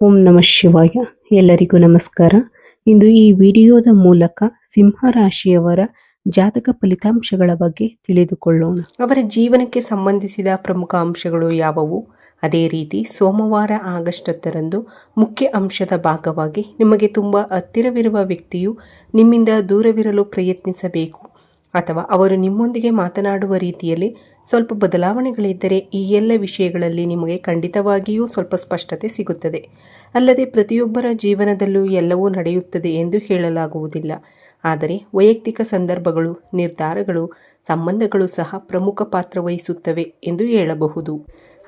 ಓಂ ನಮಃ ಶಿವಾಯ. ಎಲ್ಲರಿಗೂ ನಮಸ್ಕಾರ. ಇಂದು ಈ ವಿಡಿಯೋದ ಮೂಲಕ ಸಿಂಹ ರಾಶಿಯವರ ಜಾತಕ ಫಲಿತಾಂಶಗಳ ಬಗ್ಗೆ ತಿಳಿದುಕೊಳ್ಳೋಣ. ಅವರ ಜೀವನಕ್ಕೆ ಸಂಬಂಧಿಸಿದ ಪ್ರಮುಖ ಅಂಶಗಳು ಯಾವುವು? ಅದೇ ರೀತಿ ಸೋಮವಾರ ಆಗಸ್ಟ್ 10ರಂದು ಮುಖ್ಯ ಅಂಶದ ಭಾಗವಾಗಿ ನಿಮಗೆ ತುಂಬ ಹತ್ತಿರವಿರುವ ವ್ಯಕ್ತಿಯು ನಿಮ್ಮಿಂದ ದೂರವಿರಲು ಪ್ರಯತ್ನಿಸಬೇಕು ಅಥವಾ ಅವರು ನಿಮ್ಮೊಂದಿಗೆ ಮಾತನಾಡುವ ರೀತಿಯಲ್ಲಿ ಸ್ವಲ್ಪ ಬದಲಾವಣೆಗಳಿದ್ದರೆ ಈ ಎಲ್ಲ ವಿಷಯಗಳಲ್ಲಿ ನಿಮಗೆ ಖಂಡಿತವಾಗಿಯೂ ಸ್ವಲ್ಪ ಸ್ಪಷ್ಟತೆ ಸಿಗುತ್ತದೆ. ಅಲ್ಲದೆ ಪ್ರತಿಯೊಬ್ಬರ ಜೀವನದಲ್ಲೂ ಎಲ್ಲವೂ ನಡೆಯುತ್ತದೆ ಎಂದು ಹೇಳಲಾಗುವುದಿಲ್ಲ. ಆದರೆ ವೈಯಕ್ತಿಕ ಸಂದರ್ಭಗಳು, ನಿರ್ಧಾರಗಳು, ಸಂಬಂಧಗಳು ಸಹ ಪ್ರಮುಖ ಪಾತ್ರ ವಹಿಸುತ್ತವೆ ಎಂದು ಹೇಳಬಹುದು.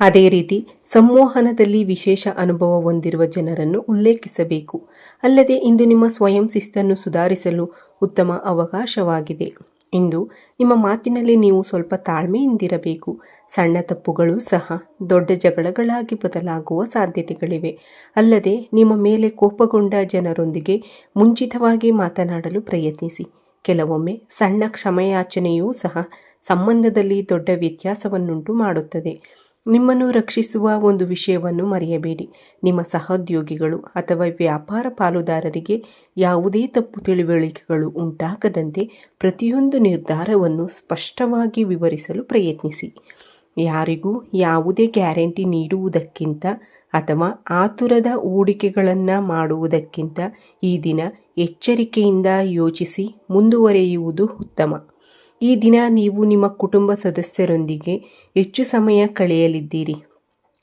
ಅದೇ ರೀತಿ ಸಂಮೋಹನದಲ್ಲಿ ವಿಶೇಷ ಅನುಭವ ಹೊಂದಿರುವ ಜನರನ್ನು ಉಲ್ಲೇಖಿಸಬೇಕು. ಅಲ್ಲದೆ ಇಂದು ನಿಮ್ಮ ಸ್ವಯಂ ಶಿಸ್ತನ್ನು ಸುಧಾರಿಸಲು ಉತ್ತಮ ಅವಕಾಶವಾಗಿದೆ. ಇಂದು ನಿಮ್ಮ ಮಾತಿನಲ್ಲಿ ನೀವು ಸ್ವಲ್ಪ ತಾಳ್ಮೆಯಿಂದಿರಬೇಕು. ಸಣ್ಣ ತಪ್ಪುಗಳು ಸಹ ದೊಡ್ಡ ಜಗಳಗಳಾಗಿ ಬದಲಾಗುವ ಸಾಧ್ಯತೆಗಳಿವೆ. ಅಲ್ಲದೆ ನಿಮ್ಮ ಮೇಲೆ ಕೋಪಗೊಂಡ ಜನರೊಂದಿಗೆ ಮುಂಚಿತವಾಗಿ ಮಾತನಾಡಲು ಪ್ರಯತ್ನಿಸಿ. ಕೆಲವೊಮ್ಮೆ ಸಣ್ಣ ಕ್ಷಮೆಯಾಚನೆಯೂ ಸಹ ಸಂಬಂಧದಲ್ಲಿ ದೊಡ್ಡ ವ್ಯತ್ಯಾಸವನ್ನುಂಟು ಮಾಡುತ್ತದೆ. ನಿಮ್ಮನ್ನು ರಕ್ಷಿಸುವ ಒಂದು ವಿಷಯವನ್ನು ಮರೆಯಬೇಡಿ. ನಿಮ್ಮ ಸಹೋದ್ಯೋಗಿಗಳು ಅಥವಾ ವ್ಯಾಪಾರ ಪಾಲುದಾರರಿಗೆ ಯಾವುದೇ ತಪ್ಪು ತಿಳುವಳಿಕೆಗಳು ಉಂಟಾಗದಂತೆ ಪ್ರತಿಯೊಂದು ನಿರ್ಧಾರವನ್ನು ಸ್ಪಷ್ಟವಾಗಿ ವಿವರಿಸಲು ಪ್ರಯತ್ನಿಸಿ. ಯಾರಿಗೂ ಯಾವುದೇ ಗ್ಯಾರಂಟಿ ನೀಡುವುದಕ್ಕಿಂತ ಅಥವಾ ಆತುರದ ಹೂಡಿಕೆಗಳನ್ನು ಮಾಡುವುದಕ್ಕಿಂತ ಈ ದಿನ ಎಚ್ಚರಿಕೆಯಿಂದ ಯೋಚಿಸಿ ಮುಂದುವರಿಯುವುದು ಉತ್ತಮ. ಈ ದಿನ ನೀವು ನಿಮ್ಮ ಕುಟುಂಬ ಸದಸ್ಯರೊಂದಿಗೆ ಹೆಚ್ಚು ಸಮಯ ಕಳೆಯಲಿದ್ದೀರಿ.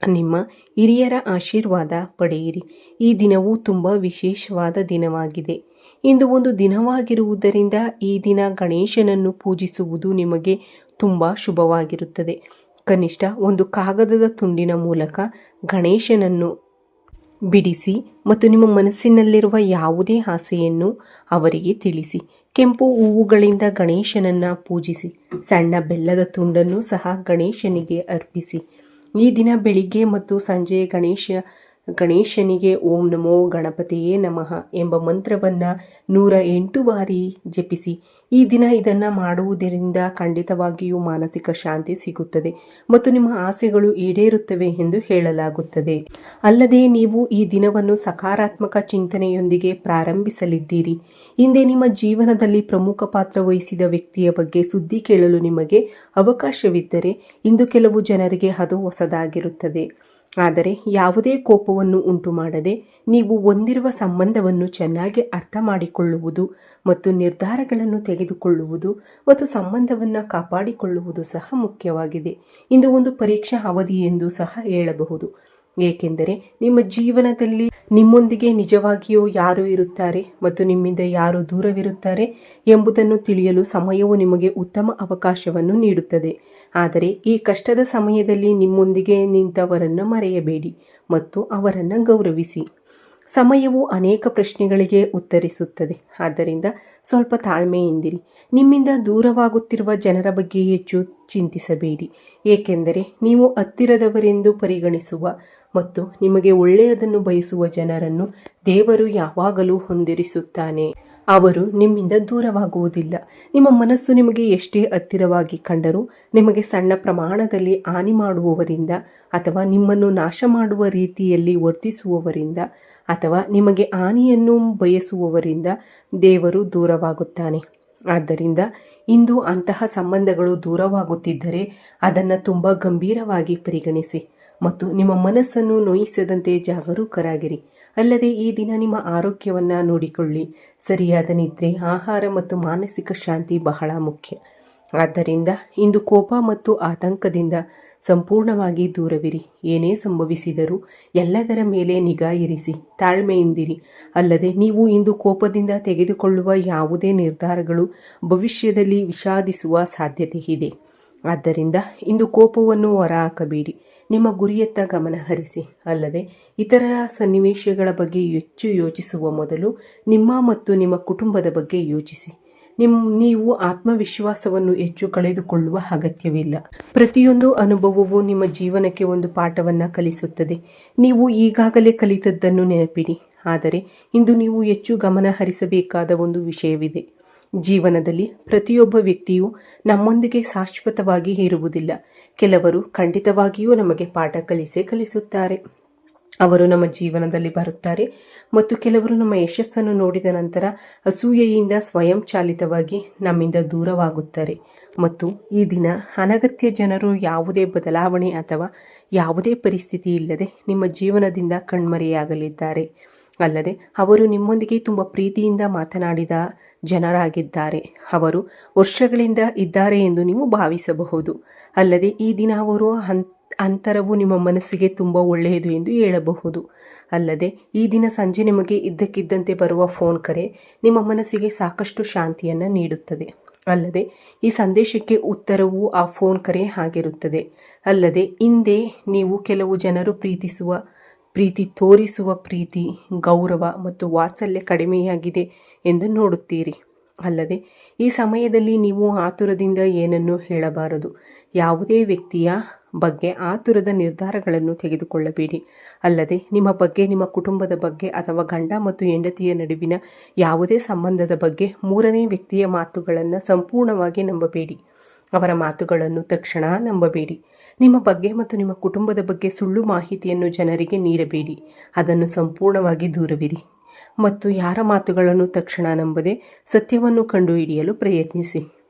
ನಿಮ್ಮ ಹಿರಿಯರ ಆಶೀರ್ವಾದ ಪಡೆಯಿರಿ. ಈ ದಿನವೂ ತುಂಬ ವಿಶೇಷವಾದ ದಿನವಾಗಿದೆ. ಇಂದು ಒಂದು ದಿನವಾಗಿರುವುದರಿಂದ ಈ ದಿನ ಗಣೇಶನನ್ನು ಪೂಜಿಸುವುದು ನಿಮಗೆ ತುಂಬ ಶುಭವಾಗಿರುತ್ತದೆ. ಕನಿಷ್ಠ ಒಂದು ಕಾಗದದ ತುಂಡಿನ ಮೂಲಕ ಗಣೇಶನನ್ನು ಬಿಡಿಸಿ ಮತ್ತು ನಿಮ್ಮ ಮನಸ್ಸಿನಲ್ಲಿರುವ ಯಾವುದೇ ಆಸೆಯನ್ನು ಅವರಿಗೆ ತಿಳಿಸಿ. ಕೆಂಪು ಹೂವುಗಳಿಂದ ಗಣೇಶನನ್ನು ಪೂಜಿಸಿ. ಸಣ್ಣ ಬೆಲ್ಲದ ತುಂಡನ್ನು ಸಹ ಗಣೇಶನಿಗೆ ಅರ್ಪಿಸಿ. ಈ ದಿನ ಬೆಳಿಗ್ಗೆ ಮತ್ತು ಸಂಜೆ ಗಣೇಶನಿಗೆ ಓಂ ನಮೋ ಗಣಪತಿಯೇ ನಮಃ ಎಂಬ ಮಂತ್ರವನ್ನು 108 ಬಾರಿ ಜಪಿಸಿ. ಈ ದಿನ ಇದನ್ನು ಮಾಡುವುದರಿಂದ ಖಂಡಿತವಾಗಿಯೂ ಮಾನಸಿಕ ಶಾಂತಿ ಸಿಗುತ್ತದೆ ಮತ್ತು ನಿಮ್ಮ ಆಸೆಗಳು ಈಡೇರುತ್ತವೆ ಎಂದು ಹೇಳಲಾಗುತ್ತದೆ. ಅಲ್ಲದೆ ನೀವು ಈ ದಿನವನ್ನು ಸಕಾರಾತ್ಮಕ ಚಿಂತನೆಯೊಂದಿಗೆ ಪ್ರಾರಂಭಿಸಲಿದ್ದೀರಿ. ಹಿಂದೆ ನಿಮ್ಮ ಜೀವನದಲ್ಲಿ ಪ್ರಮುಖ ಪಾತ್ರ ವಹಿಸಿದ ವ್ಯಕ್ತಿಯ ಬಗ್ಗೆ ಸುದ್ದಿ ಕೇಳಲು ನಿಮಗೆ ಅವಕಾಶವಿದ್ದರೆ ಇಂದು ಕೆಲವು ಜನರಿಗೆ ಅದು ಹೊಸದಾಗಿರುತ್ತದೆ. ಆದರೆ ಯಾವುದೇ ಕೋಪವನ್ನು ಉಂಟು ಮಾಡದೆ ನೀವು ಹೊಂದಿರುವ ಸಂಬಂಧವನ್ನು ಚೆನ್ನಾಗಿ ಅರ್ಥ ಮಾಡಿಕೊಳ್ಳುವುದು ಮತ್ತು ನಿರ್ಧಾರಗಳನ್ನು ತೆಗೆದುಕೊಳ್ಳುವುದು ಮತ್ತು ಸಂಬಂಧವನ್ನು ಕಾಪಾಡಿಕೊಳ್ಳುವುದು ಸಹ ಮುಖ್ಯವಾಗಿದೆ. ಇಂದು ಒಂದು ಪರೀಕ್ಷಾ ಅವಧಿ ಎಂದು ಸಹ ಹೇಳಬಹುದು. ಏಕೆಂದರೆ ನಿಮ್ಮ ಜೀವನದಲ್ಲಿ ನಿಮ್ಮೊಂದಿಗೆ ನಿಜವಾಗಿಯೂ ಯಾರು ಇರುತ್ತಾರೆ ಮತ್ತು ನಿಮ್ಮಿಂದ ಯಾರು ದೂರವಿರುತ್ತಾರೆ ಎಂಬುದನ್ನು ತಿಳಿಯಲು ಸಮಯವು ನಿಮಗೆ ಉತ್ತಮ ಅವಕಾಶವನ್ನು ನೀಡುತ್ತದೆ. ಆದರೆ ಈ ಕಷ್ಟದ ಸಮಯದಲ್ಲಿ ನಿಮ್ಮೊಂದಿಗೆ ನಿಂತವರನ್ನು ಮರೆಯಬೇಡಿ ಮತ್ತು ಅವರನ್ನು ಗೌರವಿಸಿ. ಸಮಯವು ಅನೇಕ ಪ್ರಶ್ನೆಗಳಿಗೆ ಉತ್ತರಿಸುತ್ತದೆ. ಆದ್ದರಿಂದ ಸ್ವಲ್ಪ ತಾಳ್ಮೆಯಿಂದಿರಿ. ನಿಮ್ಮಿಂದ ದೂರವಾಗುತ್ತಿರುವ ಜನರ ಬಗ್ಗೆ ಹೆಚ್ಚು ಚಿಂತಿಸಬೇಡಿ. ಏಕೆಂದರೆ ನೀವು ಹತ್ತಿರದವರೆಂದು ಪರಿಗಣಿಸುವ ಮತ್ತು ನಿಮಗೆ ಒಳ್ಳೆಯದನ್ನು ಬಯಸುವ ಜನರನ್ನು ದೇವರು ಯಾವಾಗಲೂ ಹೊಂದಿರಿಸುತ್ತಾನೆ. ಅವರು ನಿಮ್ಮಿಂದ ದೂರವಾಗುವುದಿಲ್ಲ. ನಿಮ್ಮ ಮನಸ್ಸು ನಿಮಗೆ ಎಷ್ಟೇ ಹತ್ತಿರವಾಗಿ ಕಂಡರೂ ನಿಮಗೆ ಸಣ್ಣ ಪ್ರಮಾಣದಲ್ಲಿ ಹಾನಿ ಮಾಡುವವರಿಂದ ಅಥವಾ ನಿಮ್ಮನ್ನು ನಾಶ ಮಾಡುವ ರೀತಿಯಲ್ಲಿ ವರ್ತಿಸುವವರಿಂದ ಅಥವಾ ನಿಮಗೆ ಹಾನಿಯನ್ನು ಬಯಸುವವರಿಂದ ದೇವರು ದೂರವಾಗುತ್ತಾನೆ. ಆದ್ದರಿಂದ ಇಂದು ಅಂತಹ ಸಂಬಂಧಗಳು ದೂರವಾಗುತ್ತಿದ್ದರೆ ಅದನ್ನು ತುಂಬ ಗಂಭೀರವಾಗಿ ಪರಿಗಣಿಸಿ ಮತ್ತು ನಿಮ್ಮ ಮನಸ್ಸನ್ನು ನೋಯಿಸದಂತೆ ಜಾಗರೂಕರಾಗಿರಿ. ಅಲ್ಲದೆ ಈ ದಿನ ನಿಮ್ಮ ಆರೋಗ್ಯವನ್ನು ನೋಡಿಕೊಳ್ಳಿ. ಸರಿಯಾದ ನಿದ್ರೆ, ಆಹಾರ ಮತ್ತು ಮಾನಸಿಕ ಶಾಂತಿ ಬಹಳ ಮುಖ್ಯ. ಆದ್ದರಿಂದ ಇಂದು ಕೋಪ ಮತ್ತು ಆತಂಕದಿಂದ ಸಂಪೂರ್ಣವಾಗಿ ದೂರವಿರಿ. ಏನೇ ಸಂಭವಿಸಿದರೂ ಎಲ್ಲದರ ಮೇಲೆ ನಿಗಾ ಇರಿಸಿ. ತಾಳ್ಮೆಯಿಂದಿರಿ. ಅಲ್ಲದೆ ನೀವು ಇಂದು ಕೋಪದಿಂದ ತೆಗೆದುಕೊಳ್ಳುವ ಯಾವುದೇ ನಿರ್ಧಾರಗಳು ಭವಿಷ್ಯದಲ್ಲಿ ವಿಷಾದಿಸುವ ಸಾಧ್ಯತೆ ಇದೆ. ಆದ್ದರಿಂದ ಇಂದು ಕೋಪವನ್ನು ಹೊರಹಾಕಬೇಡಿ. ನಿಮ್ಮ ಗುರಿಯತ್ತ ಗಮನ ಹರಿಸಿ. ಅಲ್ಲದೆ ಇತರರ ಸನ್ನಿವೇಶಗಳ ಬಗ್ಗೆ ಹೆಚ್ಚು ಯೋಚಿಸುವ ಮೊದಲು ನಿಮ್ಮ ಮತ್ತು ನಿಮ್ಮ ಕುಟುಂಬದ ಬಗ್ಗೆ ಯೋಚಿಸಿ. ನೀವು ಆತ್ಮವಿಶ್ವಾಸವನ್ನು ಹೆಚ್ಚು ಕಳೆದುಕೊಳ್ಳುವ ಅಗತ್ಯವಿಲ್ಲ. ಪ್ರತಿಯೊಂದು ಅನುಭವವು ನಿಮ್ಮ ಜೀವನಕ್ಕೆ ಒಂದು ಪಾಠವನ್ನು ಕಲಿಸುತ್ತದೆ. ನೀವು ಈಗಾಗಲೇ ಕಲಿತದ್ದನ್ನು ನೆನಪಿಡಿ. ಆದರೆ ಇಂದು ನೀವು ಹೆಚ್ಚು ಗಮನ ಹರಿಸಬೇಕಾದ ಒಂದು ವಿಷಯವಿದೆ. ಜೀವನದಲ್ಲಿ ಪ್ರತಿಯೊಬ್ಬ ವ್ಯಕ್ತಿಯು ನಮ್ಮೊಂದಿಗೆ ಶಾಶ್ವತವಾಗಿ ಇರುವುದಿಲ್ಲ. ಕೆಲವರು ಖಂಡಿತವಾಗಿಯೂ ನಮಗೆ ಪಾಠ ಕಲಿಸುತ್ತಾರೆ. ಅವರು ನಮ್ಮ ಜೀವನದಲ್ಲಿ ಬರುತ್ತಾರೆ ಮತ್ತು ಕೆಲವರು ನಮ್ಮ ಯಶಸ್ಸನ್ನು ನೋಡಿದ ನಂತರ ಅಸೂಯೆಯಿಂದ ಸ್ವಯಂಚಾಲಿತವಾಗಿ ನಮ್ಮಿಂದ ದೂರವಾಗುತ್ತಾರೆ. ಮತ್ತು ಈ ದಿನ ಅನಗತ್ಯ ಜನರು ಯಾವುದೇ ಬದಲಾವಣೆ ಅಥವಾ ಯಾವುದೇ ಪರಿಸ್ಥಿತಿ ಇಲ್ಲದೆ ನಿಮ್ಮ ಜೀವನದಿಂದ ಕಣ್ಮರೆಯಾಗಲಿದ್ದಾರೆ. ಅಲ್ಲದೆ ಅವರು ನಿಮ್ಮೊಂದಿಗೆ ತುಂಬ ಪ್ರೀತಿಯಿಂದ ಮಾತನಾಡಿದ ಜನರಾಗಿದ್ದಾರೆ. ಅವರು ವರ್ಷಗಳಿಂದ ಇದ್ದಾರೆ ಎಂದು ನೀವು ಭಾವಿಸಬಹುದು. ಅಲ್ಲದೆ ಈ ದಿನ ಅವರು ಅಂತರವು ನಿಮ್ಮ ಮನಸ್ಸಿಗೆ ತುಂಬ ಒಳ್ಳೆಯದು ಎಂದು ಹೇಳಬಹುದು. ಅಲ್ಲದೆ ಈ ದಿನ ಸಂಜೆ ನಿಮಗೆ ಇದ್ದಕ್ಕಿದ್ದಂತೆ ಬರುವ ಫೋನ್ ಕರೆ ನಿಮ್ಮ ಮನಸ್ಸಿಗೆ ಸಾಕಷ್ಟು ಶಾಂತಿಯನ್ನು ನೀಡುತ್ತದೆ. ಅಲ್ಲದೆ ಈ ಸಂದೇಶಕ್ಕೆ ಉತ್ತರವು ಆ ಫೋನ್ ಕರೆ ಆಗಿರುತ್ತದೆ. ಅಲ್ಲದೆ ಹಿಂದೆ ನೀವು ಕೆಲವು ಜನರು ಪ್ರೀತಿ ತೋರಿಸುವ ಪ್ರೀತಿ, ಗೌರವ ಮತ್ತು ವಾತ್ಸಲ್ಯ ಕಡಿಮೆಯಾಗಿದೆ ಎಂದು ನೋಡುತ್ತೀರಿ. ಅಲ್ಲದೆ ಈ ಸಮಯದಲ್ಲಿ ನೀವು ಆತುರದಿಂದ ಏನನ್ನೂ ಹೇಳಬಾರದು. ಯಾವುದೇ ವ್ಯಕ್ತಿಯ ಬಗ್ಗೆ ಆತುರದ ನಿರ್ಧಾರಗಳನ್ನು ತೆಗೆದುಕೊಳ್ಳಬೇಡಿ. ಅಲ್ಲದೆ ನಿಮ್ಮ ಬಗ್ಗೆ, ನಿಮ್ಮ ಕುಟುಂಬದ ಬಗ್ಗೆ ಅಥವಾ ಗಂಡ ಮತ್ತು ಹೆಂಡತಿಯ ನಡುವಿನ ಯಾವುದೇ ಸಂಬಂಧದ ಬಗ್ಗೆ ಮೂರನೇ ವ್ಯಕ್ತಿಯ ಮಾತುಗಳನ್ನು ಸಂಪೂರ್ಣವಾಗಿ ನಂಬಬೇಡಿ. ಅವರ ಮಾತುಗಳನ್ನು ತಕ್ಷಣ ನಂಬಬೇಡಿ. ನಿಮ್ಮ ಬಗ್ಗೆ ಮತ್ತು ನಿಮ್ಮ ಕುಟುಂಬದ ಬಗ್ಗೆ ಸುಳ್ಳು ಮಾಹಿತಿಯನ್ನು ಜನರಿಗೆ ನೀಡಬೇಡಿ. ಅದನ್ನು ಸಂಪೂರ್ಣವಾಗಿ ದೂರವಿರಿ. ಮತ್ತು ಯಾರ ಮಾತುಗಳನ್ನು ತಕ್ಷಣ ನಂಬದೆ ಸತ್ಯವನ್ನು ಕಂಡುಹಿಡಿಯಲು ಪ್ರಯತ್ನಿಸಿ.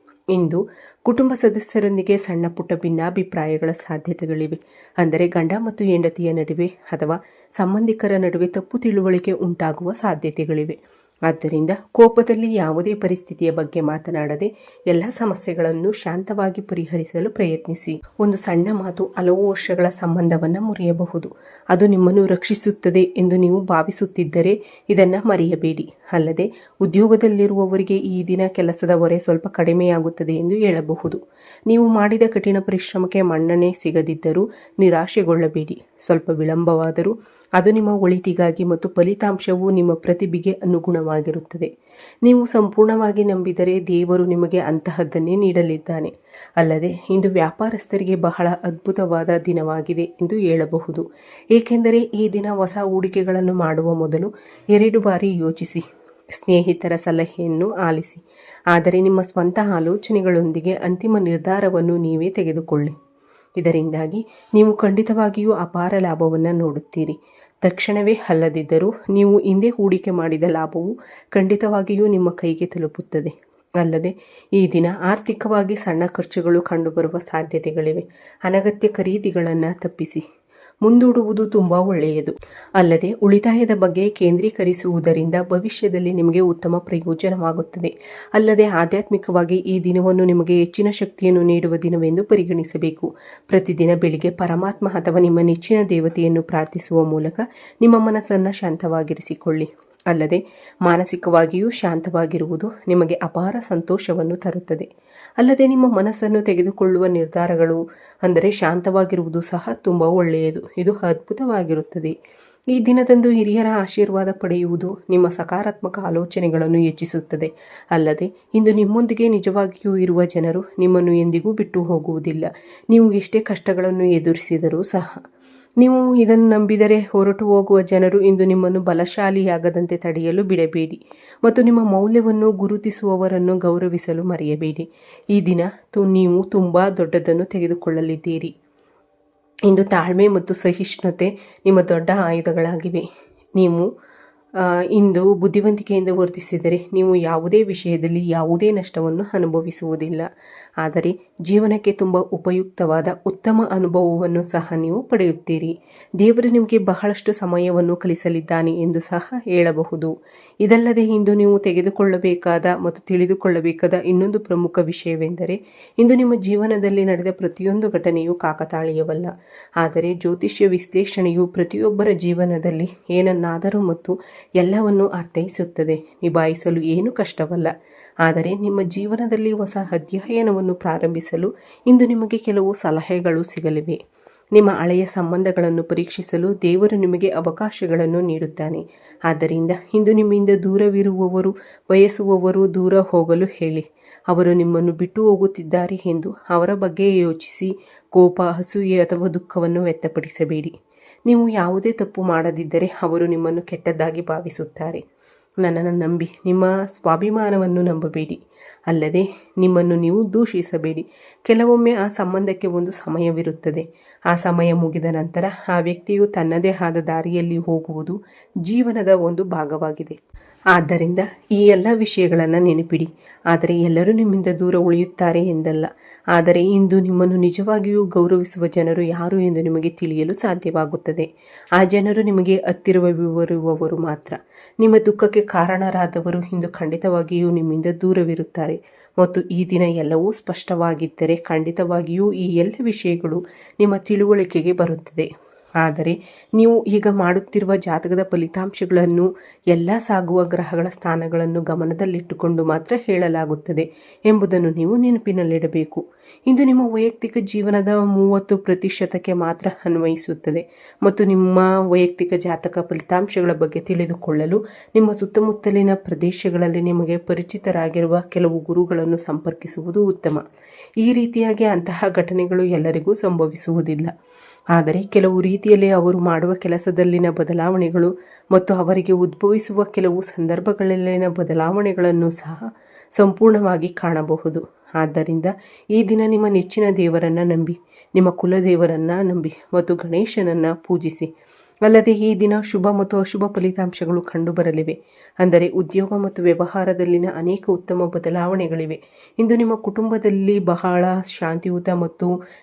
ಇಂದು ಕುಟುಂಬ ಸದಸ್ಯರೊಂದಿಗೆ ಸಣ್ಣ ಪುಟ್ಟ ಭಿನ್ನಾಭಿಪ್ರಾಯಗಳ ಸಾಧ್ಯತೆಗಳಿವೆ. ಅಂದರೆ ಗಂಡ ಮತ್ತು ಹೆಂಡತಿಯ ನಡುವೆ ಅಥವಾ ಸಂಬಂಧಿಕರ ನಡುವೆ ತಪ್ಪು ತಿಳುವಳಿಕೆ ಉಂಟಾಗುವ ಸಾಧ್ಯತೆಗಳಿವೆ. ಆದ್ದರಿಂದ ಕೋಪದಲ್ಲಿ ಯಾವುದೇ ಪರಿಸ್ಥಿತಿಯ ಬಗ್ಗೆ ಮಾತನಾಡದೆ ಎಲ್ಲ ಸಮಸ್ಯೆಗಳನ್ನು ಶಾಂತವಾಗಿ ಪರಿಹರಿಸಲು ಪ್ರಯತ್ನಿಸಿ. ಒಂದು ಸಣ್ಣ ಮಾತು ಹಲವು ವರ್ಷಗಳ ಸಂಬಂಧವನ್ನು ಮುರಿಯಬಹುದು. ಅದು ನಿಮ್ಮನ್ನು ರಕ್ಷಿಸುತ್ತದೆ ಎಂದು ನೀವು ಭಾವಿಸುತ್ತಿದ್ದರೆ ಇದನ್ನು ಮರೆಯಬೇಡಿ. ಅಲ್ಲದೆ ಉದ್ಯೋಗದಲ್ಲಿರುವವರಿಗೆ ಈ ದಿನ ಕೆಲಸದ ಹೊರೆ ಸ್ವಲ್ಪ ಕಡಿಮೆಯಾಗುತ್ತದೆ ಎಂದು ಹೇಳಬಹುದು. ನೀವು ಮಾಡಿದ ಕಠಿಣ ಪರಿಶ್ರಮಕ್ಕೆ ಮನ್ನಣೆ ಸಿಗದಿದ್ದರೂ ನಿರಾಶೆಗೊಳ್ಳಬೇಡಿ. ಸ್ವಲ್ಪ ವಿಳಂಬವಾದರೂ ಅದು ನಿಮ್ಮ ಒಳಿತಿಗಾಗಿ ಮತ್ತು ಫಲಿತಾಂಶವು ನಿಮ್ಮ ಪ್ರತಿಭೆಗೆ ಅನುಗುಣವಾಗಿರುತ್ತದೆ. ನೀವು ಸಂಪೂರ್ಣವಾಗಿ ನಂಬಿದರೆ ದೇವರು ನಿಮಗೆ ಅಂತಹದ್ದನ್ನೇ ನೀಡಲಿದ್ದಾನೆ. ಅಲ್ಲದೆ ಇಂದು ವ್ಯಾಪಾರಸ್ಥರಿಗೆ ಬಹಳ ಅದ್ಭುತವಾದ ದಿನವಾಗಿದೆ ಎಂದು ಹೇಳಬಹುದು. ಏಕೆಂದರೆ ಈ ದಿನ ಹೊಸ ಹೂಡಿಕೆಗಳನ್ನು ಮಾಡುವ ಮೊದಲು 2 ಬಾರಿ ಯೋಚಿಸಿ. ಸ್ನೇಹಿತರ ಸಲಹೆಯನ್ನು ಆಲಿಸಿ. ಆದರೆ ನಿಮ್ಮ ಸ್ವಂತ ಆಲೋಚನೆಗಳೊಂದಿಗೆ ಅಂತಿಮ ನಿರ್ಧಾರವನ್ನು ನೀವೇ ತೆಗೆದುಕೊಳ್ಳಿ. ಇದರಿಂದಾಗಿ ನೀವು ಖಂಡಿತವಾಗಿಯೂ ಅಪಾರ ಲಾಭವನ್ನು ನೋಡುತ್ತೀರಿ. ತಕ್ಷಣವೇ ಅಲ್ಲದಿದ್ದರೂ ನೀವು ಹಿಂದೆ ಹೂಡಿಕೆ ಮಾಡಿದ ಲಾಭವು ಖಂಡಿತವಾಗಿಯೂ ನಿಮ್ಮ ಕೈಗೆ ತಲುಪುತ್ತದೆ. ಅಲ್ಲದೆ ಈ ದಿನ ಆರ್ಥಿಕವಾಗಿ ಸಣ್ಣ ಖರ್ಚುಗಳು ಕಂಡುಬರುವ ಸಾಧ್ಯತೆಗಳಿವೆ. ಅನಗತ್ಯ ಖರೀದಿಗಳನ್ನು ತಪ್ಪಿಸಿ. ಮುಂದೂಡುವುದು ತುಂಬ ಒಳ್ಳೆಯದು. ಅಲ್ಲದೆ ಉಳಿತಾಯದ ಬಗ್ಗೆ ಕೇಂದ್ರೀಕರಿಸುವುದರಿಂದ ಭವಿಷ್ಯದಲ್ಲಿ ನಿಮಗೆ ಉತ್ತಮ ಪ್ರಯೋಜನವಾಗುತ್ತದೆ. ಅಲ್ಲದೆ ಆಧ್ಯಾತ್ಮಿಕವಾಗಿ ಈ ದಿನವನ್ನು ನಿಮಗೆ ಹೆಚ್ಚಿನ ಶಕ್ತಿಯನ್ನು ನೀಡುವ ದಿನವೆಂದು ಪರಿಗಣಿಸಬೇಕು. ಪ್ರತಿದಿನ ಬೆಳಿಗ್ಗೆ ಪರಮಾತ್ಮ ಅಥವಾ ನಿಮ್ಮ ನೆಚ್ಚಿನ ದೇವತೆಯನ್ನು ಪ್ರಾರ್ಥಿಸುವ ಮೂಲಕ ನಿಮ್ಮ ಮನಸ್ಸನ್ನು ಶಾಂತವಾಗಿರಿಸಿಕೊಳ್ಳಿ. ಅಲ್ಲದೆ ಮಾನಸಿಕವಾಗಿಯೂ ಶಾಂತವಾಗಿರುವುದು ನಿಮಗೆ ಅಪಾರ ಸಂತೋಷವನ್ನು ತರುತ್ತದೆ. ಅಲ್ಲದೆ ನಿಮ್ಮ ಮನಸ್ಸನ್ನು ತೆಗೆದುಕೊಳ್ಳುವ ನಿರ್ಧಾರಗಳು ಅಂದರೆ ಶಾಂತವಾಗಿರುವುದು ಸಹ ತುಂಬ ಒಳ್ಳೆಯದು. ಇದು ಅದ್ಭುತವಾಗಿರುತ್ತದೆ. ಈ ದಿನದಂದು ಹಿರಿಯರ ಆಶೀರ್ವಾದ ಪಡೆಯುವುದು ನಿಮ್ಮ ಸಕಾರಾತ್ಮಕ ಆಲೋಚನೆಗಳನ್ನು ಹೆಚ್ಚಿಸುತ್ತದೆ. ಅಲ್ಲದೆ ಇಂದು ನಿಮ್ಮೊಂದಿಗೆ ನಿಜವಾಗಿಯೂ ಇರುವ ಜನರು ನಿಮ್ಮನ್ನು ಎಂದಿಗೂ ಬಿಟ್ಟು ಹೋಗುವುದಿಲ್ಲ. ನೀವು ಎಷ್ಟೇ ಕಷ್ಟಗಳನ್ನು ಎದುರಿಸಿದರೂ ಸಹ. ನೀವು ಇದನ್ನು ನಂಬಿದರೆ ಹೊರಟು ಹೋಗುವ ಜನರು ಇಂದು ನಿಮ್ಮನ್ನು ಬಲಶಾಲಿಯಾಗದಂತೆ ತಡೆಯಲು ಬಿಡಬೇಡಿ. ಮತ್ತು ನಿಮ್ಮ ಮೌಲ್ಯವನ್ನು ಗುರುತಿಸುವವರನ್ನು ಗೌರವಿಸಲು ಮರೆಯಬೇಡಿ. ಈ ದಿನ ನೀವು ತುಂಬ ದೊಡ್ಡದನ್ನು ತೆಗೆದುಕೊಳ್ಳಲಿದ್ದೀರಿ. ಇಂದು ತಾಳ್ಮೆ ಮತ್ತು ಸಹಿಷ್ಣುತೆ ನಿಮ್ಮ ದೊಡ್ಡ ಆಯುಧಗಳಾಗಿವೆ. ನೀವು ಇಂದು ಬುದ್ಧಿವಂತಿಕೆಯಿಂದ ವರ್ತಿಸಿದರೆ ನೀವು ಯಾವುದೇ ವಿಷಯದಲ್ಲಿ ಯಾವುದೇ ನಷ್ಟವನ್ನು ಅನುಭವಿಸುವುದಿಲ್ಲ. ಆದರೆ ಜೀವನಕ್ಕೆ ತುಂಬ ಉಪಯುಕ್ತವಾದ ಉತ್ತಮ ಅನುಭವವನ್ನು ಸಹ ನೀವು ಪಡೆಯುತ್ತೀರಿ. ದೇವರು ನಿಮಗೆ ಬಹಳಷ್ಟು ಸಮಯವನ್ನು ಕಲಿಸಲಿದ್ದಾನೆ ಎಂದು ಸಹ ಹೇಳಬಹುದು. ಇದಲ್ಲದೆ ಇಂದು ನೀವು ತೆಗೆದುಕೊಳ್ಳಬೇಕಾದ ಮತ್ತು ತಿಳಿದುಕೊಳ್ಳಬೇಕಾದ ಇನ್ನೊಂದು ಪ್ರಮುಖ ವಿಷಯವೆಂದರೆ ಇಂದು ನಿಮ್ಮ ಜೀವನದಲ್ಲಿ ನಡೆದ ಪ್ರತಿಯೊಂದು ಘಟನೆಯು ಕಾಕತಾಳೀಯವಲ್ಲ. ಆದರೆ ಜ್ಯೋತಿಷ್ಯ ವಿಶ್ಲೇಷಣೆಯು ಪ್ರತಿಯೊಬ್ಬರ ಜೀವನದಲ್ಲಿ ಏನನ್ನಾದರೂ ಮತ್ತು ಎಲ್ಲವನ್ನು ಅರ್ಥೈಸುತ್ತದೆ. ನಿಭಾಯಿಸಲು ಏನೂ ಕಷ್ಟವಲ್ಲ. ಆದರೆ ನಿಮ್ಮ ಜೀವನದಲ್ಲಿ ಹೊಸ ಅಧ್ಯಯನವನ್ನು ಪ್ರಾರಂಭಿಸಲು ಇಂದು ನಿಮಗೆ ಕೆಲವು ಸಲಹೆಗಳು ಸಿಗಲಿವೆ. ನಿಮ್ಮ ಹಳೆಯ ಸಂಬಂಧಗಳನ್ನು ಪರೀಕ್ಷಿಸಲು ದೇವರು ನಿಮಗೆ ಅವಕಾಶಗಳನ್ನು ನೀಡುತ್ತಾನೆ. ಆದ್ದರಿಂದ ಇಂದು ನಿಮ್ಮಿಂದ ದೂರವಿರುವವರು ಬಯಸುವವರು ದೂರ ಹೋಗಲು ಹೇಳಿ. ಅವರು ನಿಮ್ಮನ್ನು ಬಿಟ್ಟು ಹೋಗುತ್ತಿದ್ದಾರೆ ಎಂದು ಅವರ ಬಗ್ಗೆ ಯೋಚಿಸಿ ಕೋಪ, ಅಸೂಯೆ ಅಥವಾ ದುಃಖವನ್ನು ವ್ಯಕ್ತಪಡಿಸಬೇಡಿ. ನೀವು ಯಾವುದೇ ತಪ್ಪು ಮಾಡದಿದ್ದರೆ ಅವರು ನಿಮ್ಮನ್ನು ಕೆಟ್ಟದ್ದಾಗಿ ಭಾವಿಸುತ್ತಾರೆ. ನನ್ನನ್ನು ನಂಬಿ. ನಿಮ್ಮ ಸ್ವಾಭಿಮಾನವನ್ನು ನಂಬಬೇಡಿ. ಅಲ್ಲದೆ ನಿಮ್ಮನ್ನು ನೀವು ದೂಷಿಸಬೇಡಿ. ಕೆಲವೊಮ್ಮೆ ಆ ಸಂಬಂಧಕ್ಕೆ ಒಂದು ಸಮಯವಿರುತ್ತದೆ. ಆ ಸಮಯ ಮುಗಿದ ನಂತರ ಆ ವ್ಯಕ್ತಿಯು ತನ್ನದೇ ಆದ ದಾರಿಯಲ್ಲಿ ಹೋಗುವುದು ಜೀವನದ ಒಂದು ಭಾಗವಾಗಿದೆ. ಆದ್ದರಿಂದ ಈ ಎಲ್ಲ ವಿಷಯಗಳನ್ನು ನೆನಪಿಡಿ. ಆದರೆ ಎಲ್ಲರೂ ನಿಮ್ಮಿಂದ ದೂರ ಉಳಿಯುತ್ತಾರೆ ಎಂದಲ್ಲ. ಆದರೆ ಇಂದು ನಿಮ್ಮನ್ನು ನಿಜವಾಗಿಯೂ ಗೌರವಿಸುವ ಜನರು ಯಾರು ಎಂದು ನಿಮಗೆ ತಿಳಿಯಲು ಸಾಧ್ಯವಾಗುತ್ತದೆ. ಆ ಜನರು ನಿಮಗೆ ಹತ್ತಿರವಿರುವವರು ಮಾತ್ರ. ನಿಮ್ಮ ದುಃಖಕ್ಕೆ ಕಾರಣರಾದವರು ಇಂದು ಖಂಡಿತವಾಗಿಯೂ ನಿಮ್ಮಿಂದ ದೂರವಿರುತ್ತಾರೆ. ಮತ್ತು ಈ ದಿನ ಎಲ್ಲವೂ ಸ್ಪಷ್ಟವಾಗಿದ್ದರೆ ಖಂಡಿತವಾಗಿಯೂ ಈ ಎಲ್ಲ ವಿಷಯಗಳು ನಿಮ್ಮ ತಿಳುವಳಿಕೆಗೆ ಬರುತ್ತದೆ. ಆದರೆ ನೀವು ಈಗ ಮಾಡುತ್ತಿರುವ ಜಾತಕದ ಫಲಿತಾಂಶಗಳನ್ನು ಎಲ್ಲ ಸಾಗುವ ಗ್ರಹಗಳ ಸ್ಥಾನಗಳನ್ನು ಗಮನದಲ್ಲಿಟ್ಟುಕೊಂಡು ಮಾತ್ರ ಹೇಳಲಾಗುತ್ತದೆ ಎಂಬುದನ್ನು ನೀವು ನೆನಪಿನಲ್ಲಿಡಬೇಕು. ಇಂದು ನಿಮ್ಮ ವೈಯಕ್ತಿಕ ಜೀವನದ 30% ಮಾತ್ರ ಅನ್ವಯಿಸುತ್ತದೆ. ಮತ್ತು ನಿಮ್ಮ ವೈಯಕ್ತಿಕ ಜಾತಕ ಫಲಿತಾಂಶಗಳ ಬಗ್ಗೆ ತಿಳಿದುಕೊಳ್ಳಲು ನಿಮ್ಮ ಸುತ್ತಮುತ್ತಲಿನ ಪ್ರದೇಶಗಳಲ್ಲಿ ನಿಮಗೆ ಪರಿಚಿತರಾಗಿರುವ ಕೆಲವು ಗುರುಗಳನ್ನು ಸಂಪರ್ಕಿಸುವುದು ಉತ್ತಮ. ಈ ರೀತಿಯಾಗಿ ಅಂತಹ ಘಟನೆಗಳು ಎಲ್ಲರಿಗೂ ಸಂಭವಿಸುವುದಿಲ್ಲ. ಆದರೆ ಕೆಲವು ರೀತಿಯಲ್ಲಿ ಅವರು ಮಾಡುವ ಕೆಲಸದಲ್ಲಿನ ಬದಲಾವಣೆಗಳು ಮತ್ತು ಅವರಿಗೆ ಉದ್ಭವಿಸುವ ಕೆಲವು ಸಂದರ್ಭಗಳಲ್ಲಿನ ಬದಲಾವಣೆಗಳನ್ನು ಸಹ ಸಂಪೂರ್ಣವಾಗಿ ಕಾಣಬಹುದು. ಆದ್ದರಿಂದ ಈ ದಿನ ನಿಮ್ಮ ನೆಚ್ಚಿನ ದೇವರನ್ನು ನಂಬಿ, ನಿಮ್ಮ ಕುಲದೇವರನ್ನು ನಂಬಿ ಮತ್ತು ಗಣೇಶನನ್ನು ಪೂಜಿಸಿ. ಅಲ್ಲದೆ ಈ ದಿನ ಶುಭ ಮತ್ತು ಅಶುಭ ಫಲಿತಾಂಶಗಳು ಕಂಡುಬರಲಿವೆ. ಅಂದರೆ ಉದ್ಯೋಗ ಮತ್ತು ವ್ಯವಹಾರದಲ್ಲಿನ ಅನೇಕ ಉತ್ತಮ ಬದಲಾವಣೆಗಳಿವೆ. ಇಂದು ನಿಮ್ಮ ಕುಟುಂಬದಲ್ಲಿ ಬಹಳ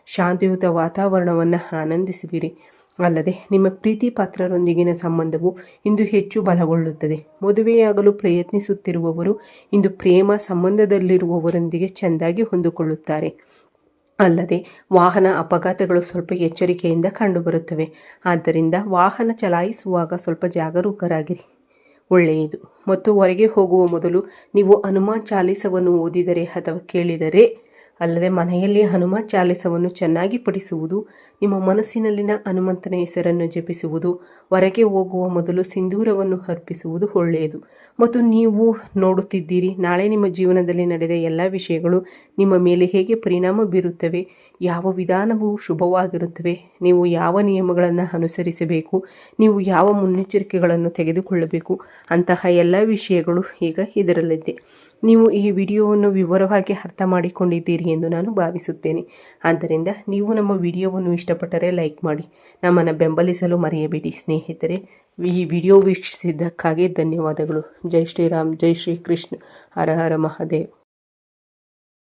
ಶಾಂತಿಯುತ ವಾತಾವರಣವನ್ನು ಆನಂದಿಸುವಿರಿ. ಅಲ್ಲದೆ ನಿಮ್ಮ ಪ್ರೀತಿ ಪಾತ್ರರೊಂದಿಗಿನ ಸಂಬಂಧವು ಇಂದು ಹೆಚ್ಚು ಬಲಗೊಳ್ಳುತ್ತದೆ. ಮದುವೆಯಾಗಲು ಪ್ರಯತ್ನಿಸುತ್ತಿರುವವರು ಇಂದು ಪ್ರೇಮ ಸಂಬಂಧದಲ್ಲಿರುವವರೊಂದಿಗೆ ಚೆಂದಾಗಿ ಹೊಂದಿಕೊಳ್ಳುತ್ತಾರೆ. ಅಲ್ಲದೆ ವಾಹನ ಅಪಘಾತಗಳು ಸ್ವಲ್ಪ ಎಚ್ಚರಿಕೆಯಿಂದ ಕಂಡುಬರುತ್ತವೆ. ಆದ್ದರಿಂದ ವಾಹನ ಚಲಾಯಿಸುವಾಗ ಸ್ವಲ್ಪ ಜಾಗರೂಕರಾಗಿರಿ, ಒಳ್ಳೆಯದು. ಮತ್ತು ಹೊರಗೆ ಹೋಗುವ ಮೊದಲು ನೀವು ಹನುಮಾನ್ ಚಾಲೀಸವನ್ನು ಓದಿದರೆ ಅಥವಾ ಕೇಳಿದರೆ, ಅಲ್ಲದೆ ಮನೆಯಲ್ಲಿ ಹನುಮಾನ್ ಚಾಲೀಸವನ್ನು ಚೆನ್ನಾಗಿ ಪಠಿಸುವುದು, ನಿಮ್ಮ ಮನಸ್ಸಿನಲ್ಲಿನ ಹನುಮಂತನ ಹೆಸರನ್ನು ಜಪಿಸುವುದು, ಹೊರಗೆ ಹೋಗುವ ಮೊದಲು ಸಿಂಧೂರವನ್ನು ಅರ್ಪಿಸುವುದು ಒಳ್ಳೆಯದು. ಮತ್ತು ನೀವು ನೋಡುತ್ತಿದ್ದೀರಿ, ನಾಳೆ ನಿಮ್ಮ ಜೀವನದಲ್ಲಿ ನಡೆದ ಎಲ್ಲ ವಿಷಯಗಳು ನಿಮ್ಮ ಮೇಲೆ ಹೇಗೆ ಪರಿಣಾಮ ಬೀರುತ್ತವೆ, ಯಾವ ವಿಧಾನವು ಶುಭವಾಗಿರುತ್ತವೆ, ನೀವು ಯಾವ ನಿಯಮಗಳನ್ನು ಅನುಸರಿಸಬೇಕು, ನೀವು ಯಾವ ಮುನ್ನೆಚ್ಚರಿಕೆಗಳನ್ನು ತೆಗೆದುಕೊಳ್ಳಬೇಕು, ಅಂತಹ ಎಲ್ಲ ವಿಷಯಗಳು ಈಗ ಇದರಲ್ಲಿದೆ. ನೀವು ಈ ವಿಡಿಯೋವನ್ನು ವಿವರವಾಗಿ ಅರ್ಥ ಮಾಡಿಕೊಂಡಿದ್ದೀರಿ ಎಂದು ನಾನು ಭಾವಿಸುತ್ತೇನೆ. ಆದ್ದರಿಂದ ನೀವು ನಮ್ಮ ವಿಡಿಯೋವನ್ನು ಇಷ್ಟಪಟ್ಟರೆ ಲೈಕ್ ಮಾಡಿ, ನಮ್ಮನ್ನು ಬೆಂಬಲಿಸಲು ಮರೆಯಬೇಡಿ. ಸ್ನೇಹಿತರೆ, ಈ ವಿಡಿಯೋ ವೀಕ್ಷಿಸಿದ್ದಕ್ಕಾಗಿ ಧನ್ಯವಾದಗಳು. ಜೈ ಶ್ರೀರಾಮ್, ಜೈ ಶ್ರೀ ಕೃಷ್ಣ, ಹರ ಹರ ಮಹಾದೇವ್.